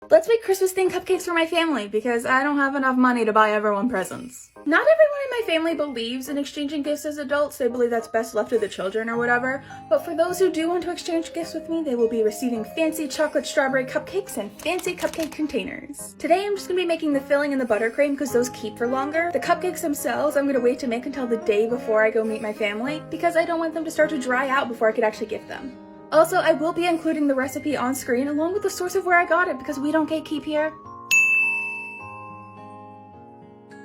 Let's make Christmas-themed cupcakes for my family because I don't have enough money to buy everyone presents. Not everyone in my family believes in exchanging gifts as adults. They believe that's best left to the children or whatever. But for those who do want to exchange gifts with me, they will be receiving fancy chocolate strawberry cupcakes and fancy cupcake containers. Today I'm just going to be making the filling and the buttercream because those keep for longer. The cupcakes themselves I'm going to wait to make until the day before I go meet my family because I don't want them to start to dry out before I could actually gift them. Also, I will be including the recipe on screen along with the source of where I got it because we don't gatekeep here.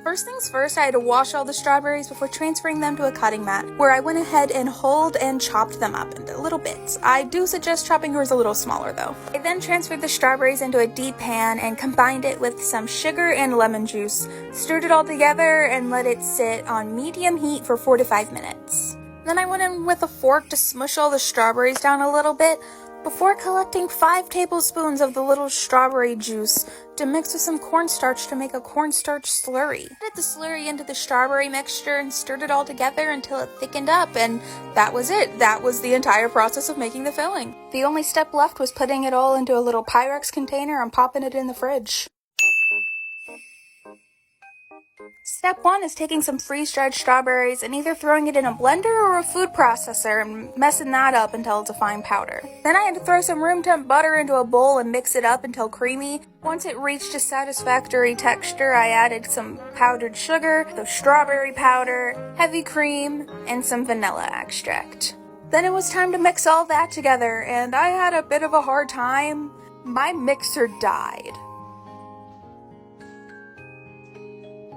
First things first, I had to wash all the strawberries before transferring them to a cutting mat, where I went ahead and hulled and chopped them up into little bits. I do suggest chopping yours a little smaller though. I then transferred the strawberries into a deep pan and combined it with some sugar and lemon juice, stirred it all together and let it sit on medium heat for 4 to 5 minutes. Then I went in with a fork to smush all the strawberries down a little bit before collecting 5 tablespoons of the little strawberry juice to mix with some cornstarch to make a cornstarch slurry. I added the slurry into the strawberry mixture and stirred it all together until it thickened up, and that was it. That was the entire process of making the filling. The only step left was putting it all into a little Pyrex container and popping it in the fridge. Step 1 is taking some freeze-dried strawberries and either throwing it in a blender or a food processor and messing that up until it's a fine powder. Then I had to throw some room temp butter into a bowl and mix it up until creamy. Once it reached a satisfactory texture, I added some powdered sugar, the strawberry powder, heavy cream, and some vanilla extract. Then it was time to mix all that together, and I had a bit of a hard time. My mixer died.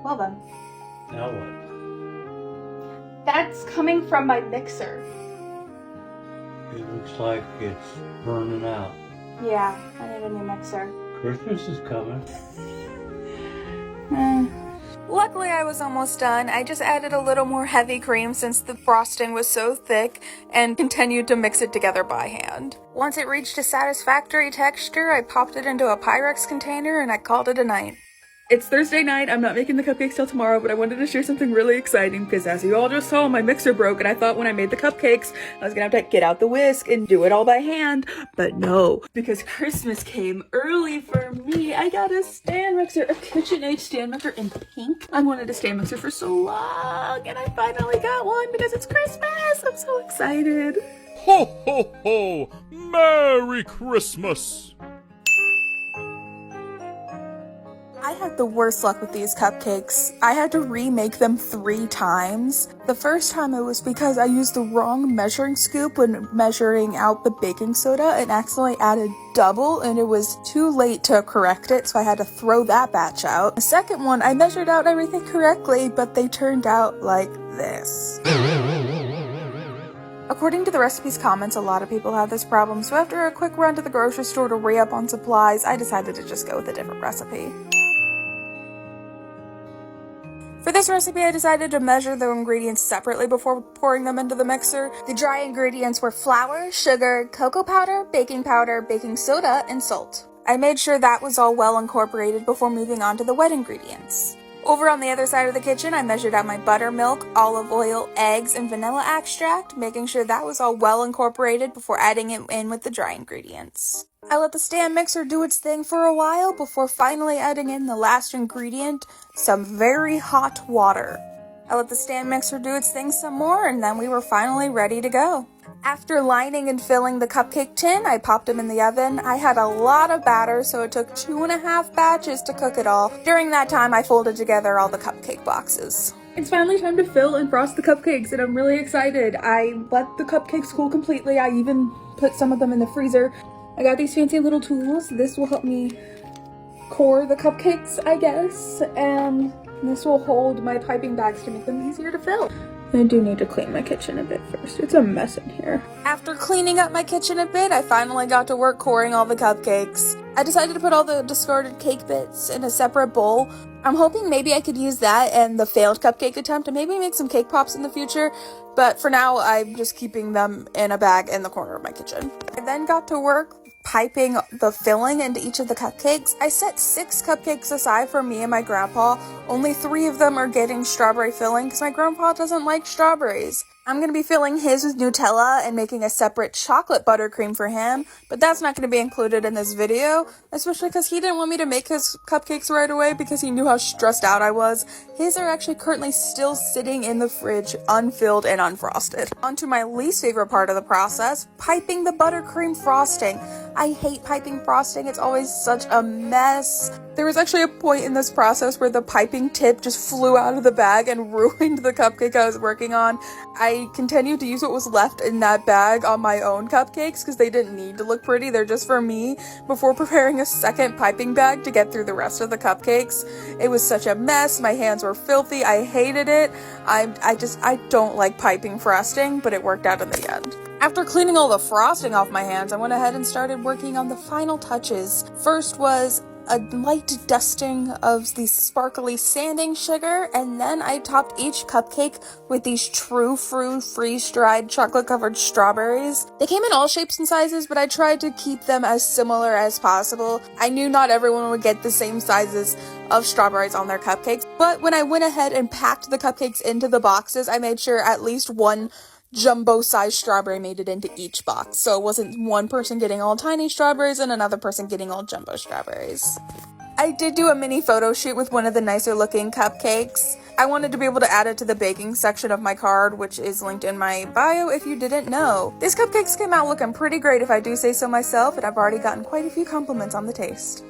Well then. Now what? That's coming from my mixer. It looks like it's burning out. Yeah, I need a new mixer. Christmas is coming. Luckily I was almost done. I just added a little more heavy cream since the frosting was so thick and continued to mix it together by hand. Once it reached a satisfactory texture, I popped it into a Pyrex container and I called it a night. It's Thursday night. I'm not making the cupcakes till tomorrow, but I wanted to share something really exciting because as you all just saw, my mixer broke and I thought when I made the cupcakes, I was gonna have to get out the whisk and do it all by hand. But no, because Christmas came early for me, I got a stand mixer, a KitchenAid stand mixer in pink. I wanted a stand mixer for so long and I finally got one because it's Christmas. I'm so excited. Ho, ho, ho! Merry Christmas! I had the worst luck with these cupcakes. I had to remake them 3 times. The first time it was because I used the wrong measuring scoop when measuring out the baking soda and accidentally added double, and it was too late to correct it, so I had to throw that batch out. The second one, I measured out everything correctly, but they turned out like this. According to the recipe's comments, a lot of people have this problem, so after a quick run to the grocery store to re-up on supplies, I decided to just go with a different recipe. For this recipe, I decided to measure the ingredients separately before pouring them into the mixer. The dry ingredients were flour, sugar, cocoa powder, baking soda, and salt. I made sure that was all well incorporated before moving on to the wet ingredients. Over on the other side of the kitchen, I measured out my buttermilk, olive oil, eggs, and vanilla extract, making sure that was all well incorporated before adding it in with the dry ingredients. I let the stand mixer do its thing for a while before finally adding in the last ingredient, some very hot water. I let the stand mixer do its thing some more, and then we were finally ready to go. After lining and filling the cupcake tin, I popped them in the oven. I had a lot of batter, so it took 2.5 batches to cook it all. During that time, I folded together all the cupcake boxes. It's finally time to fill and frost the cupcakes, and I'm really excited. I let the cupcakes cool completely. I even put some of them in the freezer. I got these fancy little tools. This will help me core the cupcakes, I guess, and this will hold my piping bags to make them easier to fill. I do need to clean my kitchen a bit first. It's a mess in here. After cleaning up my kitchen a bit, I finally got to work coring all the cupcakes. I decided to put all the discarded cake bits in a separate bowl. I'm hoping maybe I could use that and the failed cupcake attempt to maybe make some cake pops in the future, but for now, I'm just keeping them in a bag in the corner of my kitchen. I then got to work piping the filling into each of the cupcakes. I set 6 cupcakes aside for me and my grandpa. Only 3 of them are getting strawberry filling because my grandpa doesn't like strawberries. I'm going to be filling his with Nutella and making a separate chocolate buttercream for him, but that's not going to be included in this video, especially because he didn't want me to make his cupcakes right away because he knew how stressed out I was. His are actually currently still sitting in the fridge, unfilled and unfrosted. On to my least favorite part of the process, piping the buttercream frosting. I hate piping frosting, it's always such a mess. There was actually a point in this process where the piping tip just flew out of the bag and ruined the cupcake I was working on. I continued to use what was left in that bag on my own cupcakes because they didn't need to look pretty, they're just for me, before preparing a second piping bag to get through the rest of the cupcakes. It was such a mess, my hands were filthy, I hated it. I don't like piping frosting, but it worked out in the end. After cleaning all the frosting off my hands, I went ahead and started working on the final touches. First was a light dusting of the sparkly sanding sugar, and then I topped each cupcake with these true fruit freeze-dried chocolate-covered strawberries. They came in all shapes and sizes, but I tried to keep them as similar as possible. I knew not everyone would get the same sizes of strawberries on their cupcakes, but when I went ahead and packed the cupcakes into the boxes, I made sure at least one jumbo-sized strawberry made it into each box, so it wasn't one person getting all tiny strawberries and another person getting all jumbo strawberries. I did do a mini photo shoot with one of the nicer looking cupcakes. I wanted to be able to add it to the baking section of my card, which is linked in my bio if you didn't know. These cupcakes came out looking pretty great if I do say so myself, and I've already gotten quite a few compliments on the taste.